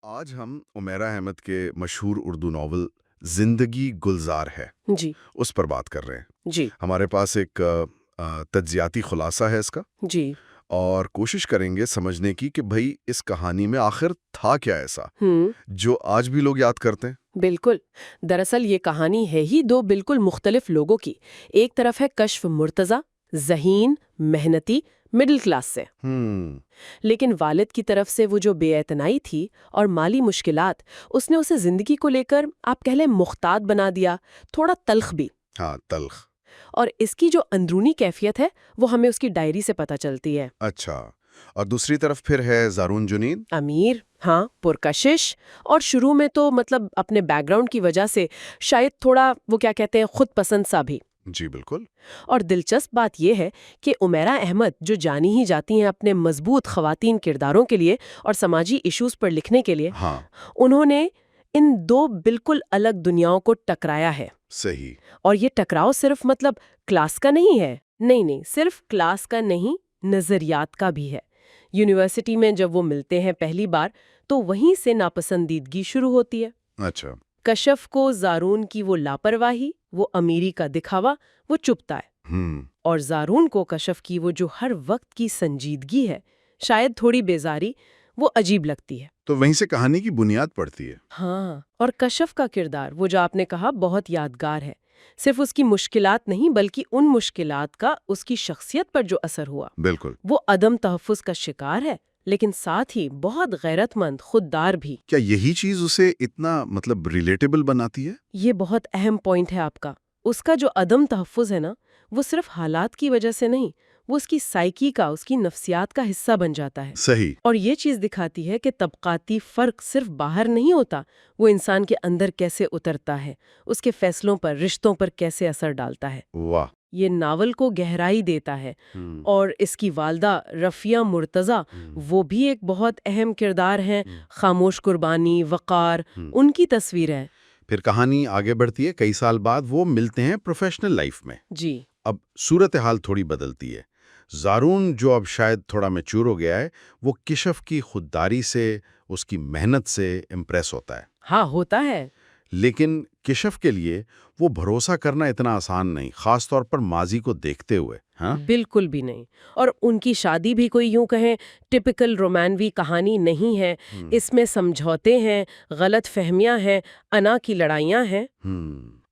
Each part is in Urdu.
آج ہم عمیرہ احمد کے مشہور اردو ناول زندگی گلزار ہے جی اس پر بات کر رہے ہیں۔ جی ہمارے پاس ایک تجزیاتی خلاصہ ہے اس کا، جی اور کوشش کریں گے سمجھنے کی کہ بھئی اس کہانی میں آخر تھا کیا ایسا جو آج بھی لوگ یاد کرتے ہیں۔ بالکل۔ دراصل یہ کہانی ہے ہی دو بالکل مختلف لوگوں کی۔ ایک طرف ہے کشف مرتضی، ذہین، محنتی، مڈل کلاس سے، لیکن والد کی طرف سے وہ جو بے اعتنائی تھی اور مالی مشکلات، اس نے اسے زندگی کو لے کر آپ کہہ لیں محتاط بنا دیا، تھوڑا تلخ بھی۔ ہاں، تلخ۔ اور اس کی جو اندرونی کیفیت ہے وہ ہمیں اس کی ڈائری سے پتہ چلتی ہے۔ اچھا، اور دوسری طرف پھر ہے زارون جنید۔ امیر، ہاں، پرکشش، اور شروع میں تو اپنے بیک گراؤنڈ کی وجہ سے شاید تھوڑا وہ کیا کہتے ہیں خود پسند سا بھی۔ جی بالکل۔ اور دلچسپ بات یہ ہے کہ عمیرہ احمد جو جانی ہی جاتی ہیں اپنے مضبوط خواتین کرداروں کے لیے اور سماجی ایشوز پر لکھنے کے لیے، ہاں، انہوں نے ان دو بالکل الگ دنیاؤں کو ٹکرایا ہے۔ صحیح۔ اور یہ ٹکراؤ صرف کلاس کا نہیں ہے، نہیں، صرف کلاس کا نہیں، نظریات کا بھی ہے۔ یونیورسٹی میں جب وہ ملتے ہیں پہلی بار تو وہیں سے ناپسندیدگی شروع ہوتی ہے۔ اچھا۔ کشف کو زارون کی وہ لاپرواہی، وہ امیری کا دکھاوا، وہ چپتا ہے، اور زارون کو کشف کی وہ جو ہر وقت کی سنجیدگی ہے، شاید تھوڑی بیزاری، وہ عجیب لگتی ہے۔ تو وہیں سے کہانی کی بنیاد پڑتی ہے۔ ہاں، اور کشف کا کردار وہ جو آپ نے کہا بہت یادگار ہے۔ صرف اس کی مشکلات نہیں بلکہ ان مشکلات کا اس کی شخصیت پر جو اثر ہوا، بالکل۔ وہ عدم تحفظ کا شکار ہے، لیکن ساتھ ہی بہت غیرت مند، خوددار بھی۔ کیا یہی چیز اسے اتنا ریلیٹیبل بناتی ہے؟ یہ بہت اہم پوائنٹ ہے آپ کا۔ اس کا جو عدم تحفظ ہے نا، وہ صرف حالات کی وجہ سے نہیں، وہ اس کی سائیکی کا، اس کی نفسیات کا حصہ بن جاتا ہے۔ صحیح۔ اور یہ چیز دکھاتی ہے کہ طبقاتی فرق صرف باہر نہیں ہوتا، وہ انسان کے اندر کیسے اترتا ہے، اس کے فیصلوں پر، رشتوں پر کیسے اثر ڈالتا ہے۔ واہ۔ یہ ناول کو گہرائی دیتا ہے۔ اور اس کی والدہ رفیہ مرتضی، وہ بھی ایک بہت اہم کردار ہیں۔ خاموش قربانی، وقار، ان کی تصویر ہے۔ پھر کہانی آگے بڑھتی ہے، کئی سال بعد وہ ملتے ہیں پروفیشنل لائف میں۔ جی۔ اب صورتحال تھوڑی بدلتی ہے۔ زارون جو اب شاید تھوڑا میچور ہو گیا ہے، وہ کشف کی خودداری سے، اس کی محنت سے امپریس ہوتا ہے۔ ہاں، ہوتا ہے۔ لیکن کشف کے لیے وہ بھروسہ کرنا اتنا آسان نہیں، خاص طور پر ماضی کو دیکھتے ہوئے۔ ہاں، بالکل بھی نہیں۔ اور ان کی شادی بھی کوئی یوں کہیں ٹپیکل رومانوی کہانی نہیں ہے۔ اس میں سمجھوتے ہیں، غلط فہمیاں ہیں، انا کی لڑائیاں ہیں،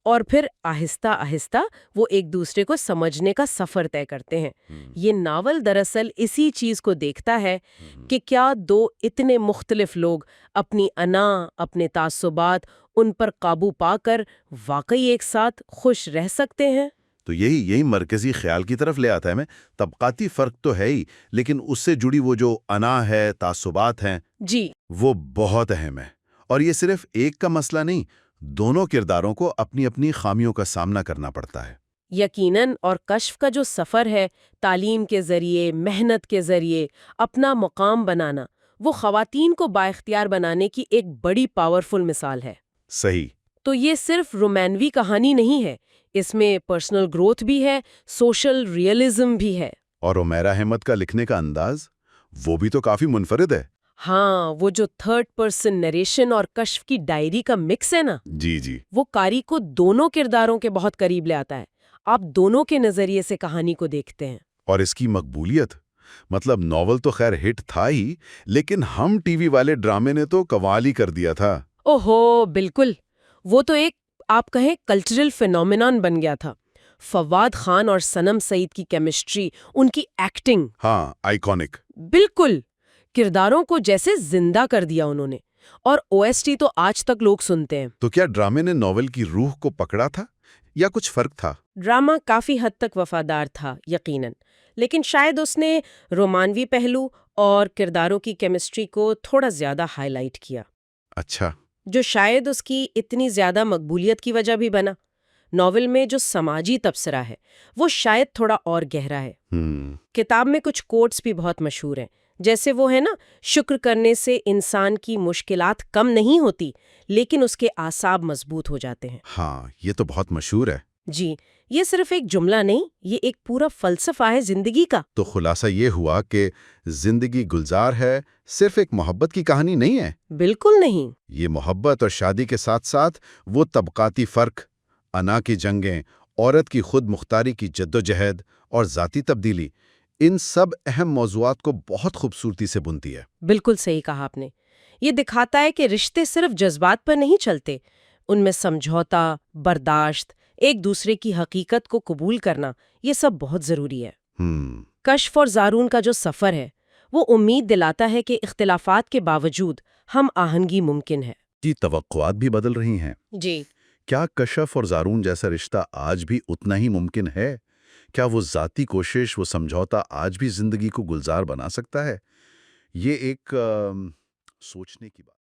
اور پھر آہستہ آہستہ وہ ایک دوسرے کو سمجھنے کا سفر طے کرتے ہیں۔ یہ ناول دراصل اسی چیز کو دیکھتا ہے کہ کیا دو اتنے مختلف لوگ اپنی انا، اپنے تعصبات، ان پر قابو پا کر واقعی ایک ساتھ خوش رہ سکتے ہیں۔ تو یہی مرکزی خیال کی طرف لے آتا ہے۔ میں طبقاتی فرق تو ہے ہی، لیکن اس سے جڑی وہ جو انا ہے، تعصبات ہیں، جی، وہ بہت اہم ہے۔ اور یہ صرف ایک کا مسئلہ نہیں، دونوں کرداروں کو اپنی اپنی خامیوں کا سامنا کرنا پڑتا ہے۔ یقیناً۔ اور کشف کا جو سفر ہے، تعلیم کے ذریعے، محنت کے ذریعے اپنا مقام بنانا، وہ خواتین کو بااختیار بنانے کی ایک بڑی پاورفل مثال ہے۔ صحیح۔ تو یہ صرف رومانوی کہانی نہیں ہے، اس میں پرسنل گروتھ بھی ہے، سوشل ریئلزم بھی ہے۔ اور عمیرہ احمد کا لکھنے کا انداز، وہ بھی تو کافی منفرد ہے۔ ہاں، وہ جو تھرڈ پرسن نریشن اور کشف کی ڈائری کا مکس ہے نا، جی۔ وہ قاری کو دونوں کرداروں کے بہت قریب لے آتا ہے۔ آپ دونوں کے نظریے سے کہانی کو دیکھتے ہیں۔ اور اس کی مقبولیت، ناول تو خیر ہٹ تھا ہی، لیکن ہم ٹی وی والے ڈرامے نے تو کمال ہی کر دیا تھا۔ اوہو، بالکل۔ وہ تو ایک آپ کہیں کلچرل فینومینون بن گیا تھا۔ فواد خان اور سنم سعید کی کیمسٹری، ان کی ایکٹنگ، ہاں، آئیکونک۔ بالکل کرداروں کو جیسے زندہ کر دیا انہوں نے۔ اور او ایس ٹی تو آج تک لوگ سنتے ہیں۔ تو کیا ڈرامے نے ناول کی روح کو پکڑا تھا یا کچھ فرق تھا؟ ڈرامہ کافی حد تک وفادار تھا یقیناً، لیکن شاید اس نے رومانوی پہلو اور کرداروں کی کیمسٹری کو تھوڑا زیادہ ہائی لائٹ کیا۔ اچھا۔ جو شاید اس کی اتنی زیادہ مقبولیت کی وجہ بھی بنا۔ ناول میں جو سماجی تبصرہ ہے وہ شاید تھوڑا اور گہرا ہے۔ کتاب میں کچھ کوٹس بھی بہت مشہور ہیں، جیسے وہ ہے نا، شکر کرنے سے انسان کی مشکلات کم نہیں ہوتی لیکن اس کے اعصاب مضبوط ہو جاتے ہیں۔ ہاں، یہ تو بہت مشہور ہے۔ جی، یہ صرف ایک جملہ نہیں، یہ ایک پورا فلسفہ ہے زندگی کا۔ تو خلاصہ یہ ہوا کہ زندگی گلزار ہے صرف ایک محبت کی کہانی نہیں ہے۔ بالکل نہیں۔ یہ محبت اور شادی کے ساتھ ساتھ وہ طبقاتی فرق، انا کی جنگیں، عورت کی خود مختاری کی جدوجہد اور ذاتی تبدیلی، ان سب اہم موضوعات کو بہت خوبصورتی سے بنتی ہے۔ بالکل صحیح کہا آپ نے۔ یہ دکھاتا ہے کہ رشتے صرف جذبات پر نہیں چلتے، ان میں سمجھوتا، برداشت، ایک دوسرے کی حقیقت کو قبول کرنا، یہ سب بہت ضروری ہے۔ کشف اور زارون کا جو سفر ہے وہ امید دلاتا ہے کہ اختلافات کے باوجود ہم آہنگی ممکن ہے۔ کی توقعات بھی بدل رہی ہیں۔ جی، کیا کشف اور زارون جیسا رشتہ آج بھی اتنا ہی ممکن ہے؟ کیا وہ ذاتی کوشش، وہ سمجھوتا آج بھی زندگی کو گلزار بنا سکتا ہے؟ یہ ایک سوچنے کی بات